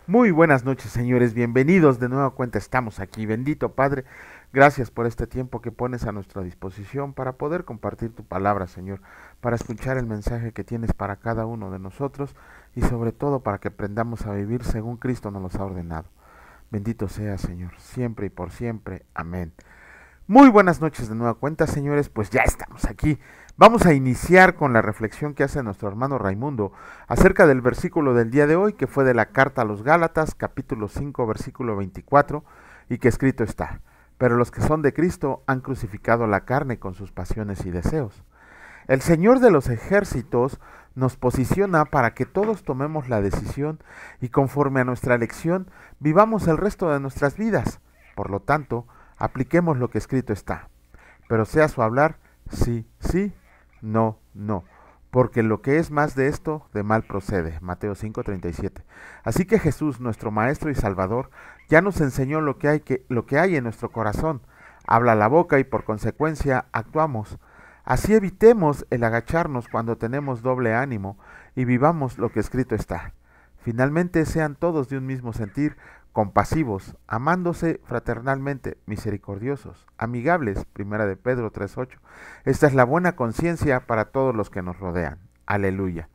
Muy buenas noches, señores. Bienvenidos de nueva cuenta. Estamos aquí. Bendito Padre, gracias por este tiempo que pones a nuestra disposición para poder compartir tu palabra, Señor, para escuchar el mensaje que tienes para cada uno de nosotros y sobre todo para que aprendamos a vivir según Cristo nos los ha ordenado. Bendito sea, Señor, siempre y por siempre. Amén. Muy buenas noches de nueva cuenta, señores, pues ya estamos aquí. Vamos a iniciar con la reflexión que hace nuestro hermano Raimundo acerca del versículo del día de hoy, que fue de la carta a los Gálatas, capítulo 5, versículo 24, y que escrito está: pero los que son de Cristo han crucificado la carne con sus pasiones y deseos. El Señor de los ejércitos nos posiciona para que todos tomemos la decisión y conforme a nuestra elección vivamos el resto de nuestras vidas. Por lo tanto, apliquemos lo que escrito está. Pero sea su hablar sí, sí, no, no. Porque lo que es más de esto, de mal procede. Mateo 5:37. Así que Jesús, nuestro Maestro y Salvador, ya nos enseñó lo que hay en nuestro corazón. Habla la boca y por consecuencia actuamos. Así evitemos el agacharnos cuando tenemos doble ánimo y vivamos lo que escrito está. Finalmente sean todos de un mismo sentir, compasivos, amándose fraternalmente, misericordiosos, amigables, primera de Pedro 3:8. Esta es la buena conciencia para todos los que nos rodean. Aleluya.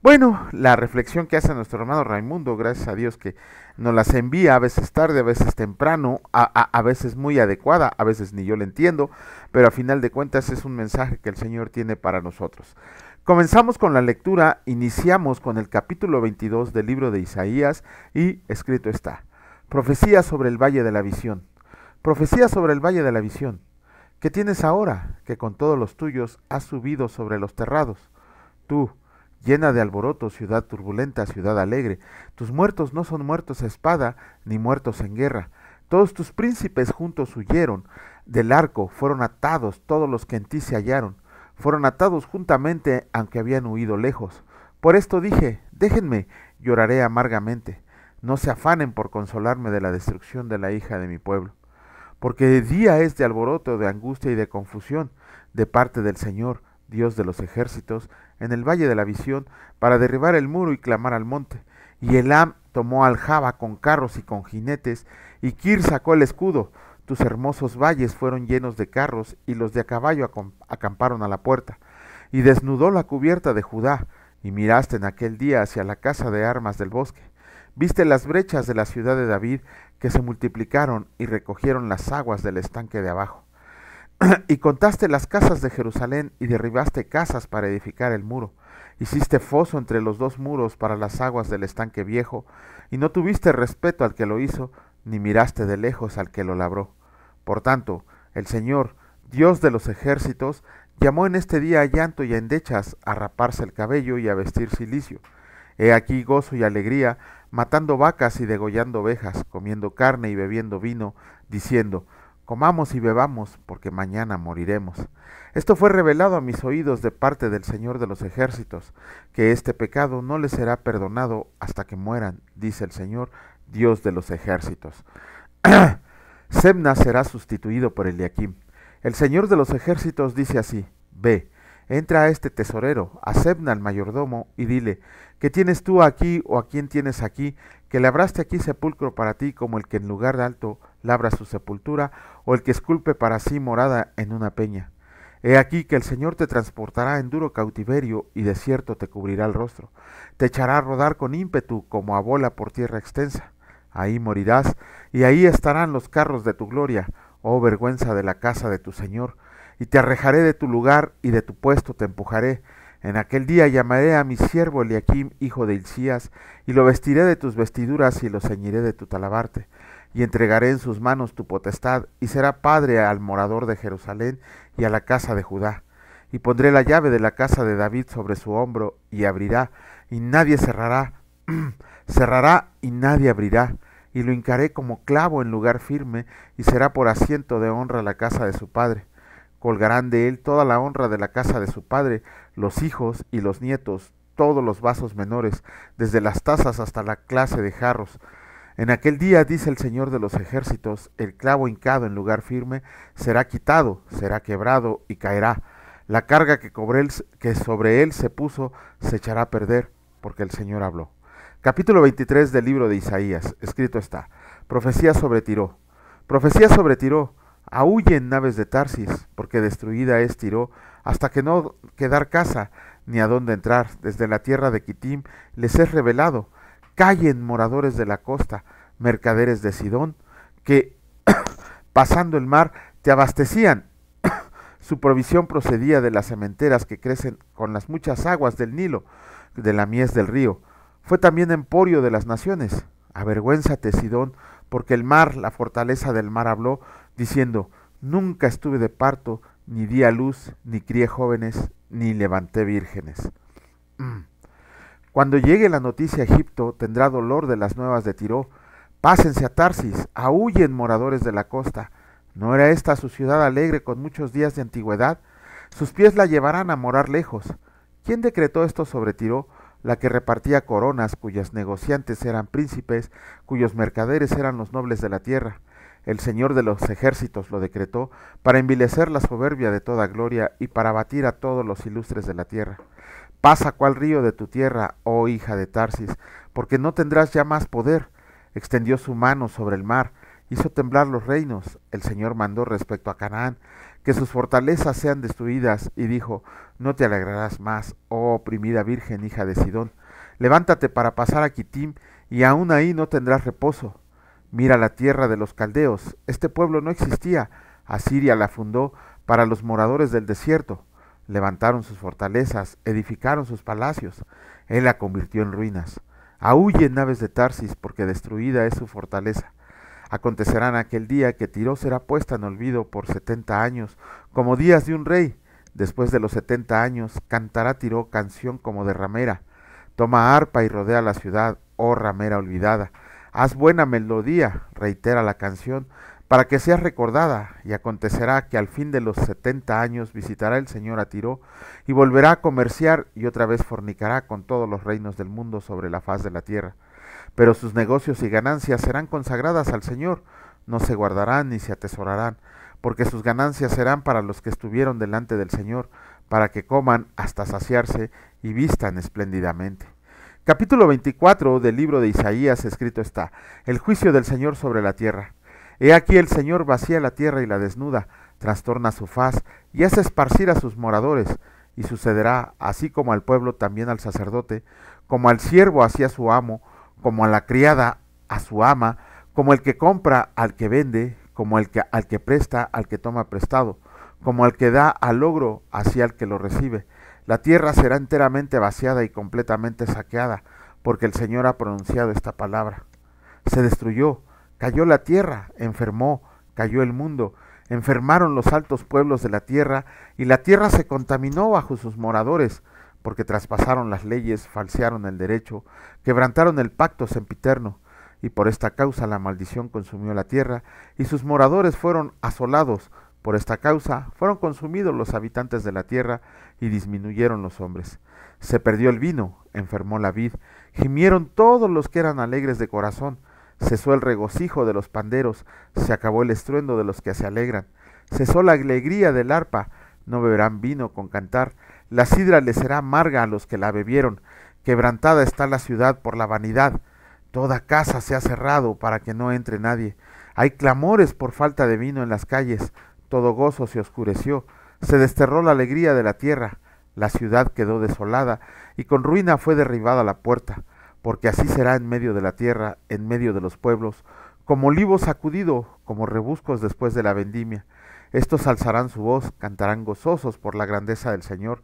Bueno, la reflexión que hace nuestro hermano Raimundo, gracias a Dios que nos las envía a veces tarde, a veces temprano, a veces muy adecuada, a veces ni yo la entiendo, pero a final de cuentas es un mensaje que el Señor tiene para nosotros. Comenzamos con la lectura, iniciamos con el capítulo 22 del libro de Isaías y escrito está: profecía sobre el valle de la visión. Profecía sobre el valle de la visión. ¿Qué tienes ahora que con todos los tuyos has subido sobre los terrados? Tú, llena de alboroto, ciudad turbulenta, ciudad alegre, tus muertos no son muertos a espada, ni muertos en guerra. Todos tus príncipes juntos huyeron, del arco fueron atados todos los que en ti se hallaron, fueron atados juntamente aunque habían huido lejos. Por esto dije, déjenme, lloraré amargamente, no se afanen por consolarme de la destrucción de la hija de mi pueblo. Porque de día es de alboroto, de angustia y de confusión, de parte del Señor, Dios de los ejércitos, en el valle de la visión, para derribar el muro y clamar al monte. Y Elam tomó aljaba con carros y con jinetes, y Kir sacó el escudo. Tus hermosos valles fueron llenos de carros, y los de a caballo acamparon a la puerta. Y desnudó la cubierta de Judá, y miraste en aquel día hacia la casa de armas del bosque. Viste las brechas de la ciudad de David, que se multiplicaron y recogieron las aguas del estanque de abajo. Y contaste las casas de Jerusalén y derribaste casas para edificar el muro. Hiciste foso entre los dos muros para las aguas del estanque viejo, y no tuviste respeto al que lo hizo, ni miraste de lejos al que lo labró. Por tanto, el Señor, Dios de los ejércitos, llamó en este día a llanto y a endechas, a raparse el cabello y a vestir cilicio. He aquí gozo y alegría, matando vacas y degollando ovejas, comiendo carne y bebiendo vino, diciendo: comamos y bebamos, porque mañana moriremos. Esto fue revelado a mis oídos de parte del Señor de los ejércitos, que este pecado no les será perdonado hasta que mueran, dice el Señor, Dios de los ejércitos. Sebna será sustituido por Eliakim. El Señor de los ejércitos dice así: ve, entra a este tesorero, a Sebna el mayordomo, y dile: ¿qué tienes tú aquí o a quién tienes aquí, que labraste aquí sepulcro para ti como el que en lugar alto labra su sepultura, o el que esculpe para sí morada en una peña? He aquí que el Señor te transportará en duro cautiverio, y de cierto te cubrirá el rostro. Te echará a rodar con ímpetu como a bola por tierra extensa. Ahí morirás, y ahí estarán los carros de tu gloria, oh vergüenza de la casa de tu Señor. Y te arrejaré de tu lugar, y de tu puesto te empujaré. En aquel día llamaré a mi siervo Eliakim, hijo de Hilcías, y lo vestiré de tus vestiduras, y lo ceñiré de tu talabarte. Y entregaré en sus manos tu potestad, y será padre al morador de Jerusalén y a la casa de Judá. Y pondré la llave de la casa de David sobre su hombro, y abrirá, y nadie cerrará, cerrará, y nadie abrirá. Y lo hincaré como clavo en lugar firme, y será por asiento de honra la casa de su padre. Colgarán de él toda la honra de la casa de su padre, los hijos y los nietos, todos los vasos menores, desde las tazas hasta la clase de jarros. En aquel día, dice el Señor de los ejércitos, el clavo hincado en lugar firme será quitado, será quebrado y caerá. La carga que sobre él se puso se echará a perder, porque el Señor habló. Capítulo 23 del libro de Isaías. Escrito está: Profecía sobre Tiro. Profecía sobre Tiro. Aúllen naves de Tarsis, porque destruida es Tiro, hasta que no quedar casa, ni a dónde entrar. Desde la tierra de Quitim les es revelado. Callen, moradores de la costa, mercaderes de Sidón, que pasando el mar te abastecían. Su provisión procedía de las sementeras que crecen con las muchas aguas del Nilo, de la mies del río. Fue también emporio de las naciones. Avergüénzate, Sidón, porque el mar, la fortaleza del mar, habló, diciendo: nunca estuve de parto, ni di a luz, ni crié jóvenes, ni levanté vírgenes. Cuando llegue la noticia a Egipto, tendrá dolor de las nuevas de Tiro. Pásense a Tarsis, aúllen, moradores de la costa. ¿No era esta su ciudad alegre con muchos días de antigüedad? Sus pies la llevarán a morar lejos. ¿Quién decretó esto sobre Tiro? La que repartía coronas, cuyos negociantes eran príncipes, cuyos mercaderes eran los nobles de la tierra. El Señor de los ejércitos lo decretó para envilecer la soberbia de toda gloria y para abatir a todos los ilustres de la tierra. Pasa cual río de tu tierra, oh hija de Tarsis, porque no tendrás ya más poder. Extendió su mano sobre el mar, hizo temblar los reinos. El Señor mandó respecto a Canaán que sus fortalezas sean destruidas, y dijo: no te alegrarás más, oh oprimida virgen, hija de Sidón. Levántate para pasar a Quitim, y aún ahí no tendrás reposo. Mira la tierra de los caldeos, este pueblo no existía. Asiria la fundó para los moradores del desierto. Levantaron sus fortalezas, edificaron sus palacios. Él la convirtió en ruinas. Aúllen, naves de Tarsis, porque destruida es su fortaleza. Acontecerá en aquel día que Tiro será puesta en olvido por 70 años, como días de un rey. Después de los 70 años, cantará Tiro canción como de ramera. Toma arpa y rodea la ciudad, oh ramera olvidada. Haz buena melodía, reitera la canción, para que seas recordada. Y acontecerá que al fin de los 70 años visitará el Señor a Tiro, y volverá a comerciar, y otra vez fornicará con todos los reinos del mundo sobre la faz de la tierra. Pero sus negocios y ganancias serán consagradas al Señor, no se guardarán ni se atesorarán, porque sus ganancias serán para los que estuvieron delante del Señor, para que coman hasta saciarse y vistan espléndidamente. Capítulo 24 del libro de Isaías. Escrito está: el juicio del Señor sobre la tierra. He aquí el Señor vacía la tierra y la desnuda, trastorna su faz y hace esparcir a sus moradores, y sucederá, así como al pueblo también al sacerdote, como al siervo hacia su amo, como a la criada a su ama, como el que compra al que vende, como al que presta al que toma prestado, como al que da al logro hacia el que lo recibe. La tierra será enteramente vaciada y completamente saqueada, porque el Señor ha pronunciado esta palabra. Se destruyó, cayó la tierra, enfermó, cayó el mundo, enfermaron los altos pueblos de la tierra, y la tierra se contaminó bajo sus moradores, porque traspasaron las leyes, falsearon el derecho, quebrantaron el pacto sempiterno, y por esta causa la maldición consumió la tierra, y sus moradores fueron asolados. Por esta causa fueron consumidos los habitantes de la tierra, y disminuyeron los hombres. Se perdió el vino, enfermó la vid, gimieron todos los que eran alegres de corazón, cesó el regocijo de los panderos, se acabó el estruendo de los que se alegran, cesó la alegría del arpa, no beberán vino con cantar, la sidra les será amarga a los que la bebieron, quebrantada está la ciudad por la vanidad, toda casa se ha cerrado para que no entre nadie, hay clamores por falta de vino en las calles, todo gozo se oscureció, se desterró la alegría de la tierra, la ciudad quedó desolada, y con ruina fue derribada la puerta, porque así será en medio de la tierra, en medio de los pueblos, como olivo sacudido, como rebuscos después de la vendimia. Estos alzarán su voz, cantarán gozosos por la grandeza del Señor,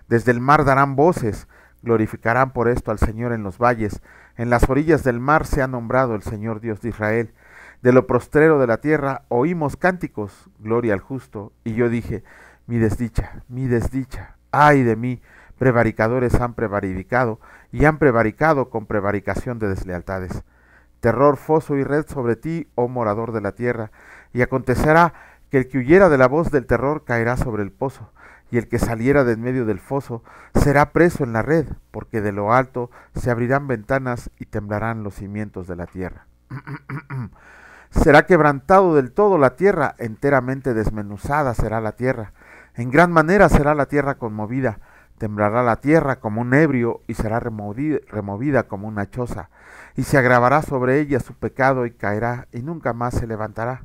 desde el mar darán voces, glorificarán por esto al Señor en los valles, en las orillas del mar se ha nombrado el Señor Dios de Israel. De lo postrero de la tierra oímos cánticos, gloria al justo, y yo dije: mi desdicha, ay de mí, prevaricadores han prevaricado, y han prevaricado con prevaricación de deslealtades. Terror, foso y red sobre ti, oh morador de la tierra, y acontecerá que el que huyera de la voz del terror caerá sobre el pozo, y el que saliera de en medio del foso será preso en la red, porque de lo alto se abrirán ventanas y temblarán los cimientos de la tierra. Será quebrantado del todo la tierra, enteramente desmenuzada será la tierra, en gran manera será la tierra conmovida, Temblará la tierra como un ebrio y será removida como una choza, y se agravará sobre ella su pecado y caerá y nunca más se levantará.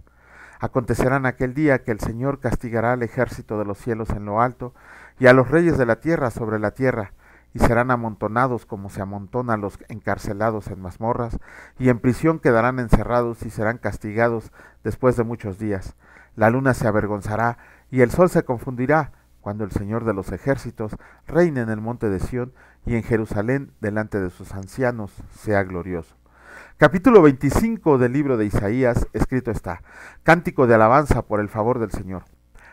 Acontecerá en aquel día que el Señor castigará al ejército de los cielos en lo alto y a los reyes de la tierra sobre la tierra, y serán amontonados como se amontonan los encarcelados en mazmorras, y en prisión quedarán encerrados y serán castigados después de muchos días. La luna se avergonzará y el sol se confundirá, cuando el Señor de los ejércitos reine en el monte de Sión y en Jerusalén delante de sus ancianos sea glorioso. Capítulo 25 del libro de Isaías, escrito está: Cántico de alabanza por el favor del Señor.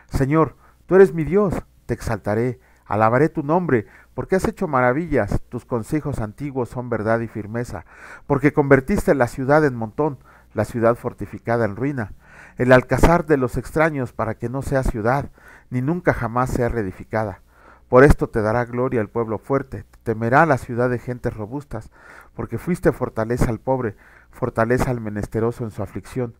Señor, tú eres mi Dios, te exaltaré, alabaré tu nombre, porque has hecho maravillas, tus consejos antiguos son verdad y firmeza, porque convertiste la ciudad en montón, la ciudad fortificada en ruina, el alcázar de los extraños para que no sea ciudad, ni nunca jamás sea reedificada. Por esto te dará gloria el pueblo fuerte, temerá la ciudad de gentes robustas, porque fuiste fortaleza al pobre, fortaleza al menesteroso en su aflicción,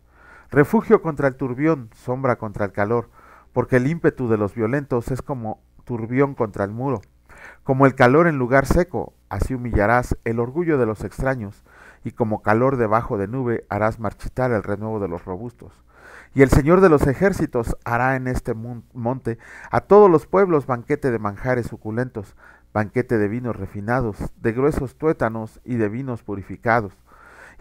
refugio contra el turbión, sombra contra el calor, porque el ímpetu de los violentos es como turbión contra el muro, como el calor en lugar seco, así humillarás el orgullo de los extraños, y como calor debajo de nube harás marchitar el renuevo de los robustos. Y el Señor de los ejércitos hará en este monte a todos los pueblos banquete de manjares suculentos, banquete de vinos refinados, de gruesos tuétanos y de vinos purificados.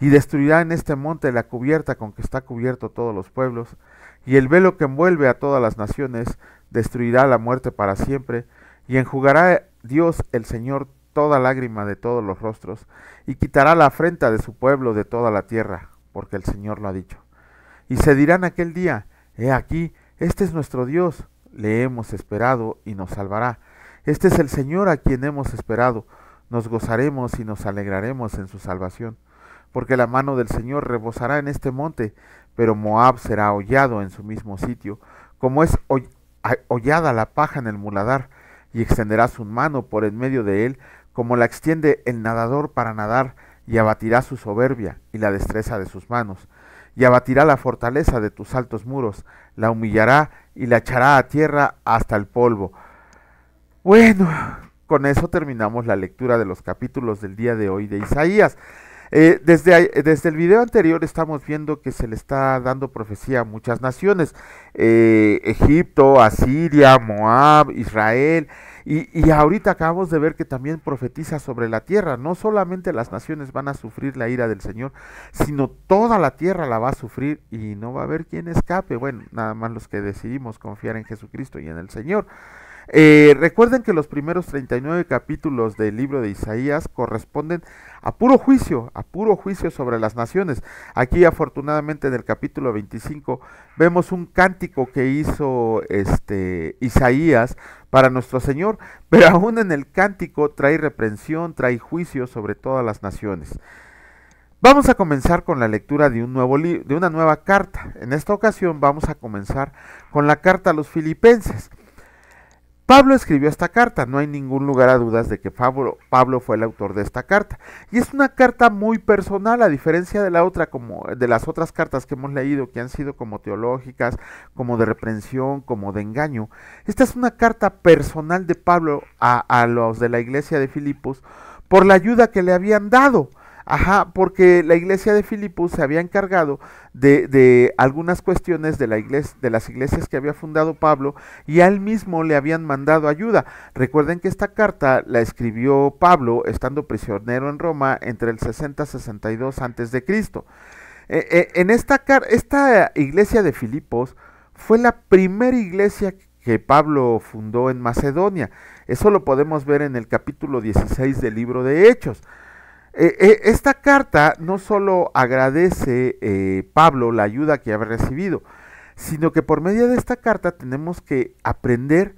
Y destruirá en este monte la cubierta con que está cubierto todos los pueblos, y el velo que envuelve a todas las naciones, destruirá la muerte para siempre, y enjugará Dios el Señor toda lágrima de todos los rostros, y quitará la afrenta de su pueblo de toda la tierra, porque el Señor lo ha dicho. Y se dirán aquel día: he aquí, este es nuestro Dios, le hemos esperado y nos salvará. Este es el Señor a quien hemos esperado, nos gozaremos y nos alegraremos en su salvación. Porque la mano del Señor rebosará en este monte, pero Moab será hollado en su mismo sitio, como es hollada la paja en el muladar, y extenderá su mano por en medio de él, como la extiende el nadador para nadar, y abatirá su soberbia y la destreza de sus manos, y abatirá la fortaleza de tus altos muros, la humillará y la echará a tierra hasta el polvo. Bueno, con eso terminamos la lectura de los capítulos del día de hoy de Isaías. Desde el video anterior estamos viendo que se le está dando profecía a muchas naciones: Egipto, Asiria, Moab, Israel, y ahorita acabamos de ver que también profetiza sobre la tierra. No solamente las naciones van a sufrir la ira del Señor, sino toda la tierra la va a sufrir y no va a haber quien escape. Bueno, nada más los que decidimos confiar en Jesucristo y en el Señor. Recuerden que los primeros 39 capítulos del libro de Isaías corresponden a puro juicio sobre las naciones. Aquí afortunadamente en el capítulo 25 vemos un cántico que hizo Isaías para nuestro Señor, pero aún en el cántico trae reprensión, trae juicio sobre todas las naciones. Vamos a comenzar con la lectura de una nueva carta. En esta ocasión vamos a comenzar con la carta a los Filipenses. Pablo escribió esta carta, no hay ningún lugar a dudas de que Pablo fue el autor de esta carta, y es una carta muy personal, a diferencia de de las otras cartas que hemos leído, que han sido como teológicas, como de reprensión, como de engaño. Esta es una carta personal de Pablo a los de la iglesia de Filipos por la ayuda que le habían dado. Porque la iglesia de Filipos se había encargado de algunas cuestiones de las iglesias que había fundado Pablo, y a él mismo le habían mandado ayuda. Recuerden que esta carta la escribió Pablo estando prisionero en Roma entre el 60 y 62 a.C. En esta iglesia de Filipos fue la primera iglesia que Pablo fundó en Macedonia. Eso lo podemos ver en el capítulo 16 del libro de Hechos. Esta carta no solo agradece Pablo la ayuda que había recibido, sino que por medio de esta carta tenemos que aprender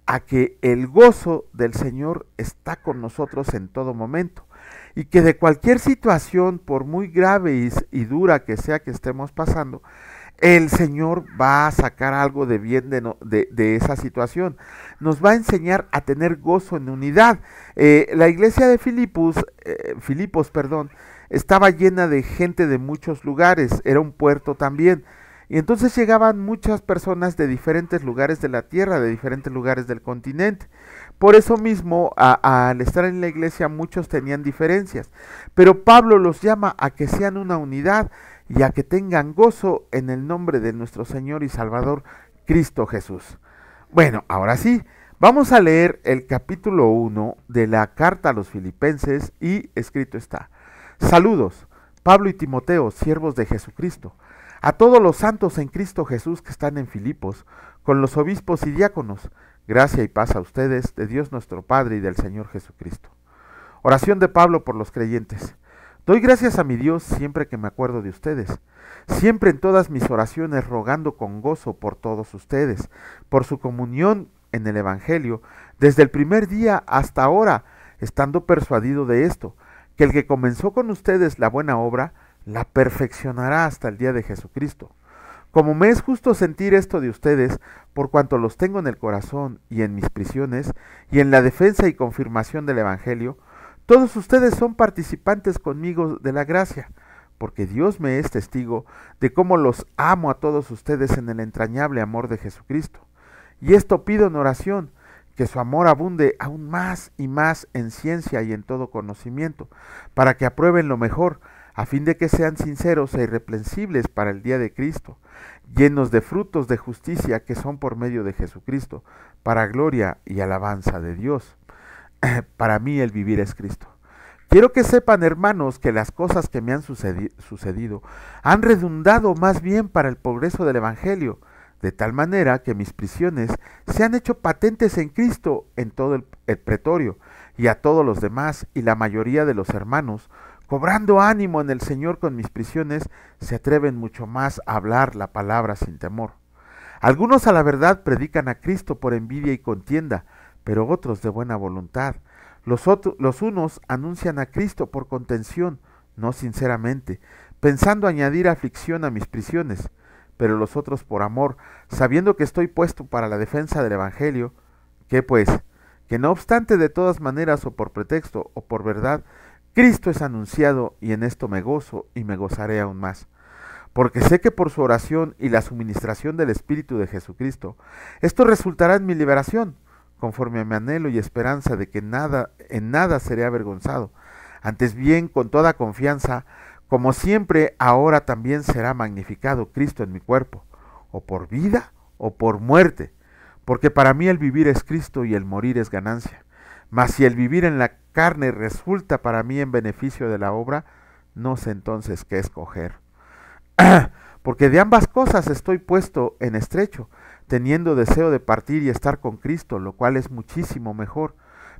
a que el gozo del Señor está con nosotros en todo momento, y que de cualquier situación, por muy grave y dura que sea que estemos pasando, el Señor va a sacar algo de bien de esa situación. Nos va a enseñar a tener gozo en unidad. La iglesia de Filipos, estaba llena de gente de muchos lugares, era un puerto también. Y entonces llegaban muchas personas de diferentes lugares de la tierra, de diferentes lugares del continente. Por eso mismo, al estar en la iglesia, muchos tenían diferencias, pero Pablo los llama a que sean una unidad y a que tengan gozo en el nombre de nuestro Señor y Salvador Cristo Jesús. Bueno, ahora sí, vamos a leer el capítulo 1 de la carta a los Filipenses y escrito está: Saludos, Pablo y Timoteo, siervos de Jesucristo, a todos los santos en Cristo Jesús que están en Filipos, con los obispos y diáconos. Gracia y paz a ustedes, de Dios nuestro Padre y del Señor Jesucristo. Oración de Pablo por los creyentes. Doy gracias a mi Dios siempre que me acuerdo de ustedes, siempre en todas mis oraciones rogando con gozo por todos ustedes, por su comunión en el Evangelio, desde el primer día hasta ahora, estando persuadido de esto, que el que comenzó con ustedes la buena obra, la perfeccionará hasta el día de Jesucristo. Como me es justo sentir esto de ustedes, por cuanto los tengo en el corazón y en mis prisiones, y en la defensa y confirmación del Evangelio, todos ustedes son participantes conmigo de la gracia, porque Dios me es testigo de cómo los amo a todos ustedes en el entrañable amor de Jesucristo. Y esto pido en oración, que su amor abunde aún más y más en ciencia y en todo conocimiento, para que aprueben lo mejor, a fin de que sean sinceros e irreprensibles para el día de Cristo, llenos de frutos de justicia que son por medio de Jesucristo, para gloria y alabanza de Dios. Para mí el vivir es Cristo. Quiero que sepan, hermanos, que las cosas que me han sucedido han redundado más bien para el progreso del Evangelio, de tal manera que mis prisiones se han hecho patentes en Cristo en todo el pretorio, y a todos los demás y la mayoría de los hermanos, cobrando ánimo en el Señor con mis prisiones, se atreven mucho más a hablar la palabra sin temor. Algunos a la verdad predican a Cristo por envidia y contienda, pero otros de buena voluntad. Los unos anuncian a Cristo por contención, no sinceramente, pensando añadir aflicción a mis prisiones, pero los otros por amor, sabiendo que estoy puesto para la defensa del Evangelio. ¿Qué pues? Que no obstante, de todas maneras, o por pretexto o por verdad, Cristo es anunciado, y en esto me gozo y me gozaré aún más. Porque sé que por su oración y la suministración del Espíritu de Jesucristo, esto resultará en mi liberación, conforme a mi anhelo y esperanza de que en nada seré avergonzado. Antes bien, con toda confianza, como siempre, ahora también será magnificado Cristo en mi cuerpo, o por vida o por muerte, porque para mí el vivir es Cristo y el morir es ganancia. Mas si el vivir en la carne resulta para mí en beneficio de la obra, no sé entonces qué escoger. Porque de ambas cosas estoy puesto en estrecho, teniendo deseo de partir y estar con Cristo, lo cual es muchísimo mejor.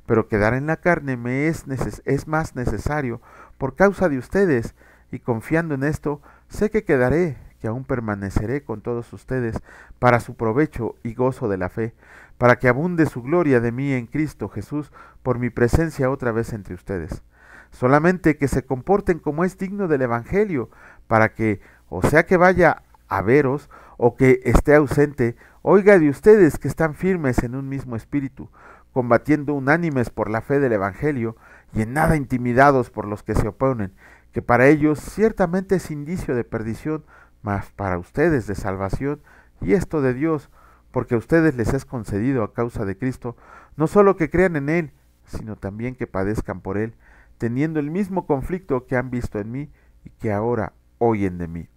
Pero quedar en la carne me es más necesario por causa de ustedes, y confiando en esto, sé que quedaré, que aún permaneceré con todos ustedes para su provecho y gozo de la fe, para que abunde su gloria de mí en Cristo Jesús por mi presencia otra vez entre ustedes. Solamente que se comporten como es digno del Evangelio, para que, o sea que vaya a veros, o que esté ausente, oiga de ustedes que están firmes en un mismo espíritu, combatiendo unánimes por la fe del Evangelio, y en nada intimidados por los que se oponen, que para ellos ciertamente es indicio de perdición, mas para ustedes de salvación, y esto de Dios, porque a ustedes les es concedido a causa de Cristo, no solo que crean en Él, sino también que padezcan por Él, teniendo el mismo conflicto que han visto en mí y que ahora oyen de mí.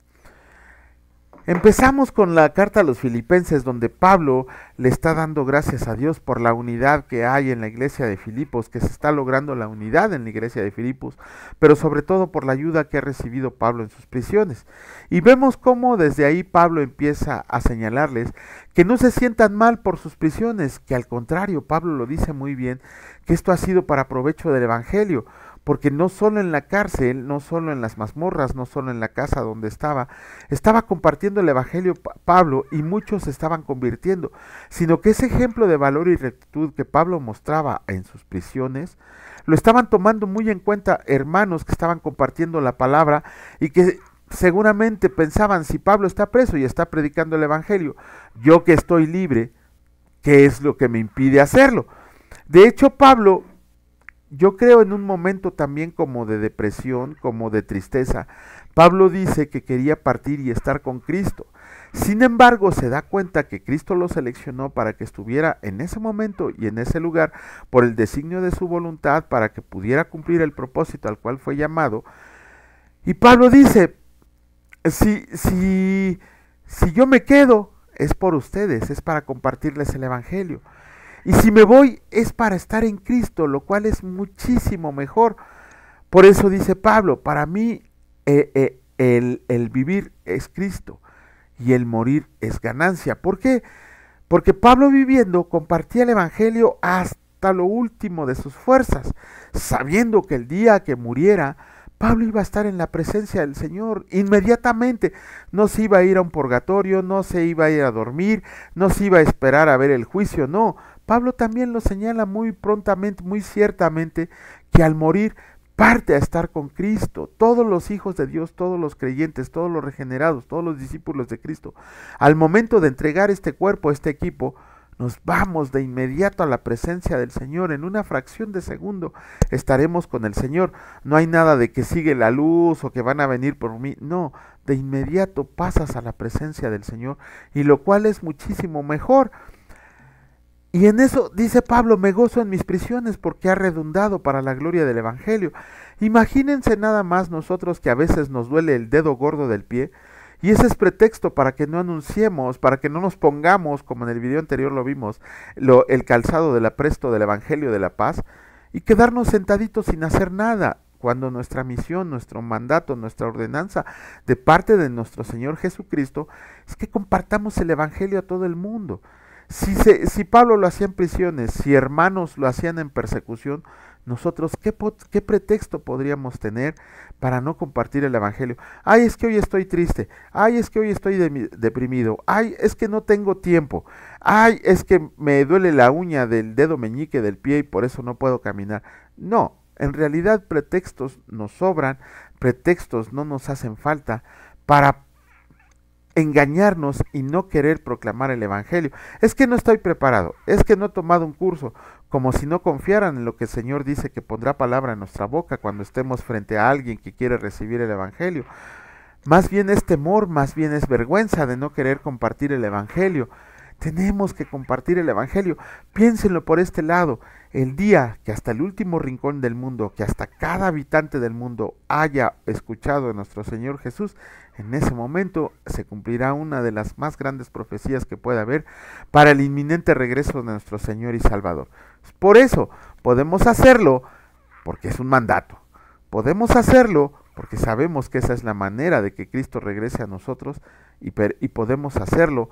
Empezamos con la carta a los Filipenses, donde Pablo le está dando gracias a Dios por la unidad que hay en la iglesia de Filipos, que se está logrando la unidad en la iglesia de Filipos, pero sobre todo por la ayuda que ha recibido Pablo en sus prisiones. Y vemos cómo desde ahí Pablo empieza a señalarles que no se sientan mal por sus prisiones, que al contrario, Pablo lo dice muy bien, que esto ha sido para provecho del Evangelio, porque no solo en la cárcel, no solo en las mazmorras, no solo en la casa donde estaba compartiendo el Evangelio Pablo, y muchos se estaban convirtiendo, sino que ese ejemplo de valor y rectitud que Pablo mostraba en sus prisiones, lo estaban tomando muy en cuenta hermanos que estaban compartiendo la palabra y que seguramente pensaban: si Pablo está preso y está predicando el Evangelio, yo que estoy libre, ¿qué es lo que me impide hacerlo? De hecho, Pablo yo creo en un momento también como de depresión, como de tristeza, Pablo dice que quería partir y estar con Cristo. Sin embargo, se da cuenta que Cristo lo seleccionó para que estuviera en ese momento y en ese lugar por el designio de su voluntad, para que pudiera cumplir el propósito al cual fue llamado. Y Pablo dice, si yo me quedo, es por ustedes, es para compartirles el Evangelio. Y si me voy, es para estar en Cristo, lo cual es muchísimo mejor. Por eso dice Pablo, para mí el vivir es Cristo y el morir es ganancia. ¿Por qué? Porque Pablo viviendo compartía el Evangelio hasta lo último de sus fuerzas, sabiendo que el día que muriera, Pablo iba a estar en la presencia del Señor inmediatamente. No se iba a ir a un purgatorio, no se iba a ir a dormir, no se iba a esperar a ver el juicio, no. Pablo también lo señala muy prontamente, muy ciertamente, que al morir parte a estar con Cristo. Todos los hijos de Dios, todos los creyentes, todos los regenerados, todos los discípulos de Cristo, al momento de entregar este cuerpo, este equipo, nos vamos de inmediato a la presencia del Señor. En una fracción de segundo estaremos con el Señor. No hay nada de que sigue la luz o que van a venir por mí. No, de inmediato pasas a la presencia del Señor, y lo cual es muchísimo mejor. Y en eso dice Pablo, me gozo en mis prisiones porque ha redundado para la gloria del Evangelio. Imagínense nada más nosotros que a veces nos duele el dedo gordo del pie, y ese es pretexto para que no anunciemos, para que no nos pongamos, como en el video anterior lo vimos, el calzado del apresto del Evangelio de la paz, y quedarnos sentaditos sin hacer nada, cuando nuestra misión, nuestro mandato, nuestra ordenanza de parte de nuestro Señor Jesucristo es que compartamos el Evangelio a todo el mundo. Si Pablo lo hacía en prisiones, si hermanos lo hacían en persecución, nosotros, ¿qué pretexto podríamos tener para no compartir el Evangelio? Ay, es que hoy estoy triste. Ay, es que hoy estoy deprimido. Ay, es que no tengo tiempo. Ay, es que me duele la uña del dedo meñique del pie y por eso no puedo caminar. No, en realidad pretextos nos sobran, pretextos no nos hacen falta para engañarnos y no querer proclamar el Evangelio. Es que no estoy preparado, es que no he tomado un curso, como si no confiaran en lo que el Señor dice que pondrá palabra en nuestra boca cuando estemos frente a alguien que quiere recibir el Evangelio. Más bien es temor, más bien es vergüenza de no querer compartir el Evangelio. Tenemos que compartir el Evangelio. Piénsenlo por este lado. El día que hasta el último rincón del mundo, que hasta cada habitante del mundo haya escuchado a nuestro Señor Jesús, en ese momento se cumplirá una de las más grandes profecías que puede haber para el inminente regreso de nuestro Señor y Salvador. Por eso podemos hacerlo porque es un mandato. Podemos hacerlo porque sabemos que esa es la manera de que Cristo regrese a nosotros, y podemos hacerlo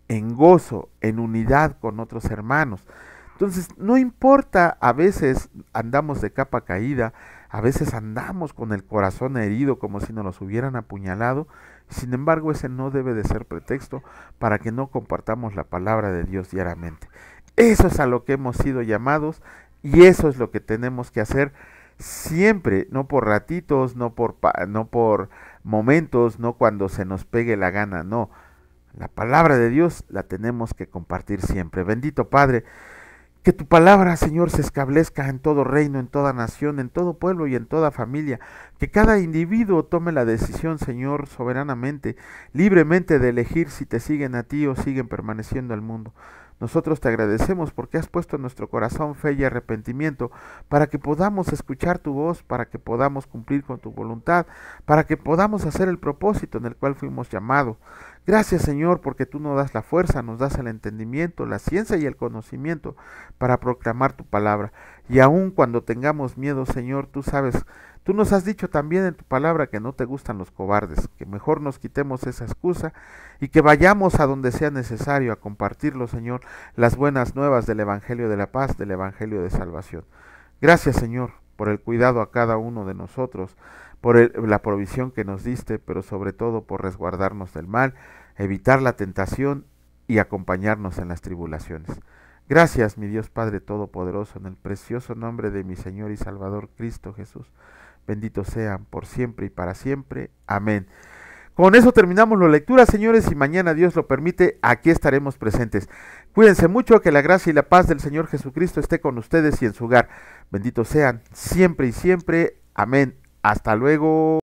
en gozo, en unidad con otros hermanos. Entonces, no importa, a veces andamos de capa caída, a veces andamos con el corazón herido como si nos los hubieran apuñalado. Sin embargo, ese no debe de ser pretexto para que no compartamos la palabra de Dios diariamente. Eso es a lo que hemos sido llamados, y eso es lo que tenemos que hacer siempre, no por ratitos, no por momentos, no cuando se nos pegue la gana, no. La palabra de Dios la tenemos que compartir siempre. Bendito Padre, que tu palabra, Señor, se establezca en todo reino, en toda nación, en todo pueblo y en toda familia. Que cada individuo tome la decisión, Señor, soberanamente, libremente de elegir si te siguen a ti o siguen permaneciendo al mundo. Nosotros te agradecemos porque has puesto en nuestro corazón fe y arrepentimiento para que podamos escuchar tu voz, para que podamos cumplir con tu voluntad, para que podamos hacer el propósito en el cual fuimos llamados. Gracias, Señor, porque tú nos das la fuerza, nos das el entendimiento, la ciencia y el conocimiento para proclamar tu palabra. Y aun cuando tengamos miedo, Señor, tú sabes, tú nos has dicho también en tu palabra que no te gustan los cobardes, que mejor nos quitemos esa excusa y que vayamos a donde sea necesario a compartirlo, Señor, las buenas nuevas del Evangelio de la paz, del Evangelio de salvación. Gracias, Señor, por el cuidado a cada uno de nosotros, por la provisión que nos diste, pero sobre todo por resguardarnos del mal, evitar la tentación y acompañarnos en las tribulaciones. Gracias, mi Dios Padre Todopoderoso, en el precioso nombre de mi Señor y Salvador Cristo Jesús. Bendito sean por siempre y para siempre. Amén. Con eso terminamos la lectura, señores, y mañana, Dios lo permite, aquí estaremos presentes. Cuídense mucho, que la gracia y la paz del Señor Jesucristo esté con ustedes y en su hogar. Benditos sean siempre y siempre. Amén. Hasta luego.